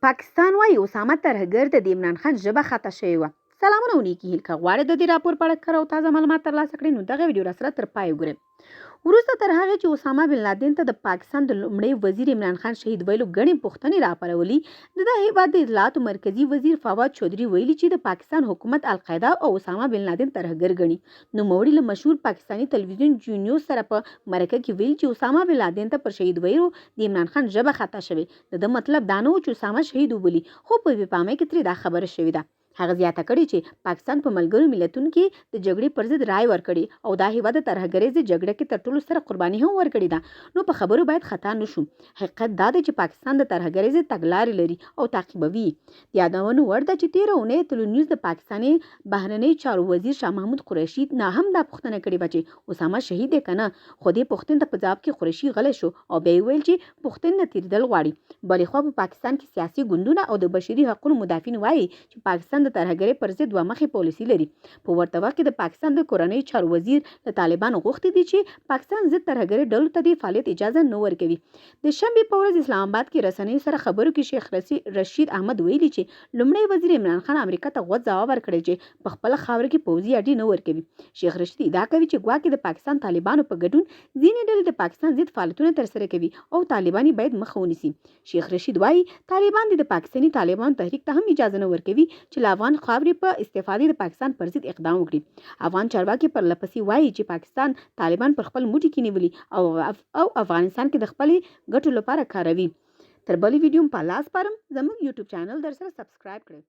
پاکستان وايي اسامه ترهګر د عمران خان ژبه خطا شوې وه. سلامونه ونیکي هیل که غواړئ د دې راپور په اړه کره او تازه معلومات ترلاسه کړئ نو دغه ویډیو راسره تر پای وګورئ. وروسته تر هغې چې اسامه بن لادن ته د پاکستان د لومړي وزیر عمران خان شهید ویلو ګڼې پوښتنې راپارولي، د دغه هیواد د اطلاعاتو مرکزي وزیر فواد چودھري ویلي چې د پاکستان حکومت القاعده او اسامه بن لادن ترهګر ګڼي. نوموړي له مشهور پاکستاني تلویزیون جی نیوز سره په مرکه کې ویلي چې اسامه بن لادن ته پر شهید ویلو د عمران خان ژبه خطا شوې. د مطلب دا نه و چې اسامه شهید وبولي، خو په بې پامۍ کې ترې دا خبره شوې ده. هغه زیاته کړې چې پاکستان په ملګرو ملتونو کې د جګړې پر ضد رای ورکړي او دا هیواد د ترهګریزې جګړې کې تر ټولو سره قرباني هم ورکړې ده. نو په خبرو باید خطا نشو. حقیقت دا دی چې پاکستان د ترهګریزې تګلارې لري او تعقیبوي. د یادونو وړ ده چې تېره اونۍ تلونیوز د پاکستاني بهرنۍ چارو وزیر شاه محمود قریشي نه هم دا پوښتنه کړې وه چې اسامه شهید دی که نه، خو دې پوښتنې ته په ځواب کې قریشي غلی شو او بیا یې ویل چې پوښتنې نه تېرېدل غواړي. بلې خوا په پاکستان کې سیاسي ګوندونه او د بشري حقوقو مدافعین وایي چې پاکستان د ترهګرۍ پر ضد دوه مخې پالیسي لري. په ورته وخت کې د پاکستان د کورنۍ چارو وزیر له طالبانو غوښتي دي چې پاکستان ضد ترهګرۍ ډلو ته د فعالیت اجازه نه ورکوي. د شنبې په ورځ اسلام آباد کې رسنیو سره خبرو کې شیخ رشید احمد ویلي چې لومړی وزیر عمران خان امریکا ته غوڅ ځواب ورکړی چې په خپله خاوره کې پوځي اډې نه ورکوي. شیخ رشید ادعا کوي چې ګواکې د پاکستان طالبانو په ګډون ځینې ډلې د پاکستان ضد فعالیتونه ترسره کوي او طالبان باید مخه ونیسي. شیخ رشید وایي طالبان د پاکستاني طالبان تحریک ته هم اجازه نه ورکوي چې له افغان خاورې په استفادې د پاکستان پر ضد اقدام وکړي. افغان چارواکي پر لپسې وایي چې پاکستان طالبان پر خپل موټي کې نیولي او افغانستان کې د خپلې ګټو لپاره کاروي. تر بلې ویډیو په لاس پارم زموږ یوټیوب چینل در سره سبسکرایب کړئ.